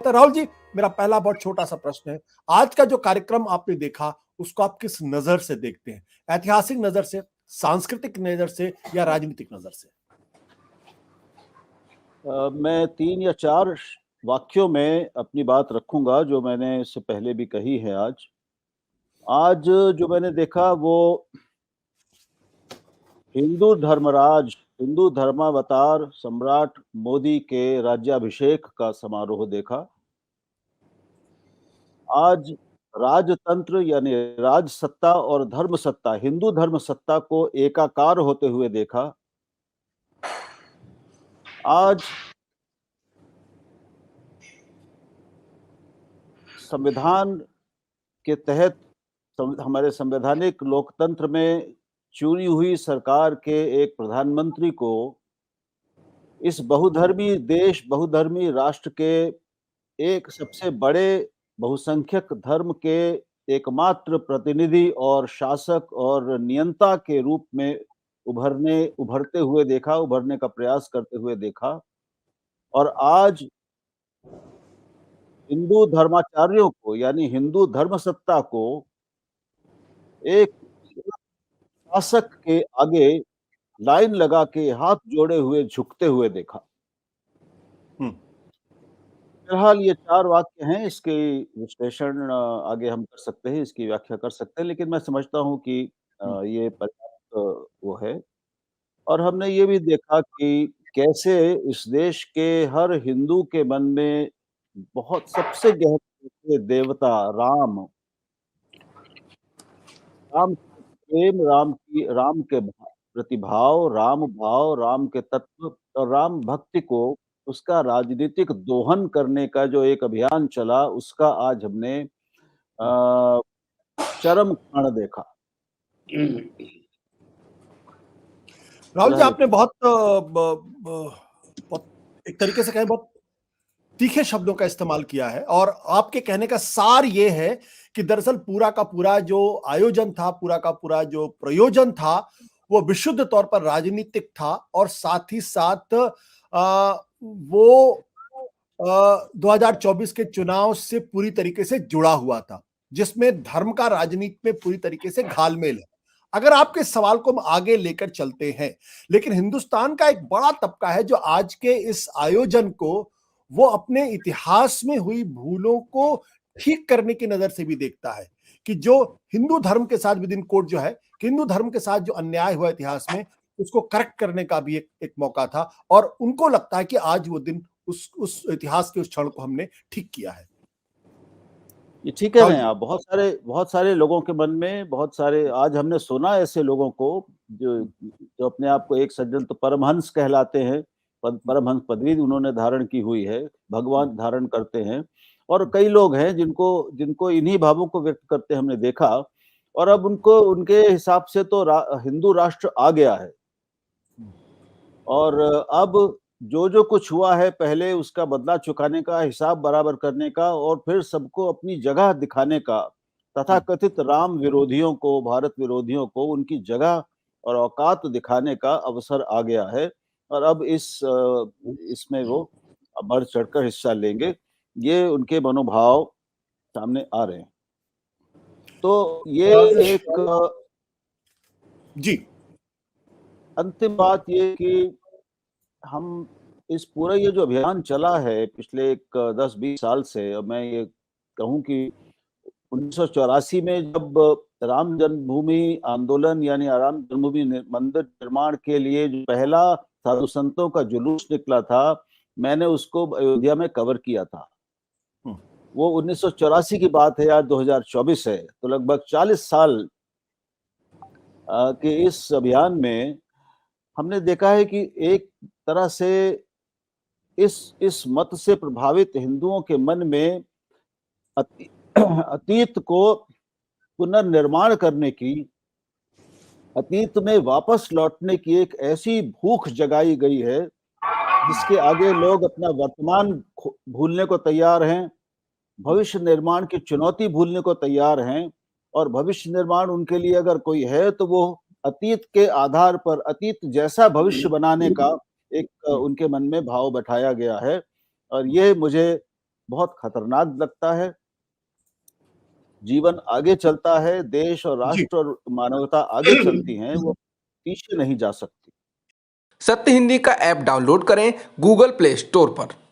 तो राहुल जी, मेरा पहला बहुत छोटा सा प्रश्न है। आज का जो कार्यक्रम आपने देखा, उसको आप किस नजर से देखते हैं? ऐतिहासिक नजर से, सांस्कृतिक नजर से या राजनीतिक नजर से? मैं 3 या 4 वाक्यों में अपनी बात रखूंगा, जो मैंने इससे पहले भी कही है। आज जो मैंने देखा वो हिंदू धर्मावतार सम्राट मोदी के राज्याभिषेक का समारोह देखा। आज राजतंत्र यानी राजसत्ता और धर्म सत्ता, हिंदू धर्म सत्ता को एकाकार होते हुए देखा। आज संविधान के तहत हमारे संवैधानिक लोकतंत्र में चुनी हुई सरकार के एक प्रधानमंत्री को इस बहुधर्मी देश, बहुधर्मी राष्ट्र के एक सबसे बड़े बहुसंख्यक धर्म के एकमात्र प्रतिनिधि और शासक और नियंता के रूप में उभरते हुए देखा, उभरने का प्रयास करते हुए देखा। और आज हिंदू धर्माचार्यों को यानी हिंदू धर्म सत्ता को एक शासक के आगे लाइन लगा के हाथ जोड़े हुए झुकते हुए देखा। फिलहाल ये 4 वाक्य हैं, इसके विश्लेषण आगे हम कर सकते हैं, इसकी व्याख्या कर सकते हैं, लेकिन मैं समझता हूँ कि ये पर्याप्त वो है। और हमने ये भी देखा कि कैसे इस देश के हर हिंदू के मन में बहुत सबसे गहरे देवता राम प्रेम, राम के प्रतिभाव, राम भाव, राम के तत्व और राम भक्ति को उसका राजनीतिक दोहन करने का जो एक अभियान चला, उसका आज हमने चरम क्षण देखा। राहुल जी, आपने एक तरीके से कहें बहुत तीखे शब्दों का इस्तेमाल किया है, और आपके कहने का सार ये है कि दरअसल पूरा का पूरा जो आयोजन था, पूरा का पूरा जो प्रयोजन था, वो विशुद्ध तौर पर राजनीतिक था, और साथ ही साथ वो 2024 के चुनाव से पूरी तरीके से जुड़ा हुआ था, जिसमें धर्म का राजनीति में पूरी तरीके से घालमेल है। अगर आपके सवाल को हम आगे लेकर चलते हैं, लेकिन हिंदुस्तान का एक बड़ा तबका है जो आज के इस आयोजन को वो अपने इतिहास में हुई भूलों को ठीक करने की नजर से भी देखता है, कि जो हिंदू धर्म के साथ विद इन कोड जो है, कि हिंदू धर्म के साथ जो अन्याय हुआ इतिहास में, उसको करेक्ट करने का भी एक मौका था, और उनको लगता है कि आज वो दिन उस इतिहास के उस क्षण को हमने ठीक किया है। ये ठीक कह रहे हैं आप। बहुत सारे लोगों के मन में, बहुत सारे आज हमने सुना ऐसे लोगों को जो अपने आप को एक सज्जन तो परमहंस कहलाते हैं, परमहंस पदवी उन्होंने धारण की हुई है, भगवान धारण करते हैं, और कई लोग हैं जिनको इन्हीं भावों को व्यक्त करते हमने देखा। और अब उनके हिसाब से तो हिंदू राष्ट्र आ गया है, और अब जो कुछ हुआ है पहले उसका बदला चुकाने का, हिसाब बराबर करने का, और फिर सबको अपनी जगह दिखाने का, तथाकथित राम विरोधियों को, भारत विरोधियों को उनकी जगह और औकात दिखाने का अवसर आ गया है। और अब इसमें वो बढ़ चढ़कर हिस्सा लेंगे, ये उनके मनोभाव सामने आ रहे हैं। तो ये एक जी, अंतिम बात ये कि हम इस पूरा ये जो अभियान चला है पिछले एक 10-20 साल से, और मैं ये कहूँ कि 1984 में जब राम जन्मभूमि आंदोलन यानी राम जन्मभूमि मंदिर निर्माण के लिए जो पहला साधु संतों का जुलूस निकला था, मैंने उसको अयोध्या में कवर किया था। वो 1984 की बात है, आज 2024 है, तो लगभग 40 साल के इस अभियान में हमने देखा है कि एक तरह से इस मत से प्रभावित हिंदुओं के मन में अतीत को पुनर्निर्माण करने की, अतीत में वापस लौटने की एक ऐसी भूख जगाई गई है जिसके आगे लोग अपना वर्तमान भूलने को तैयार हैं, भविष्य निर्माण की चुनौती भूलने को तैयार हैं। और भविष्य निर्माण उनके लिए अगर कोई है तो वो अतीत के आधार पर अतीत जैसा भविष्य बनाने का एक उनके मन में भाव बैठाया गया है। और ये मुझे बहुत खतरनाक लगता है। जीवन आगे चलता है, देश और जी। राष्ट्र और मानवता आगे चलती हैं, वो पीछे नहीं जा सकती। सत्य हिंदी का ऐप डाउनलोड करें गूगल प्ले स्टोर पर।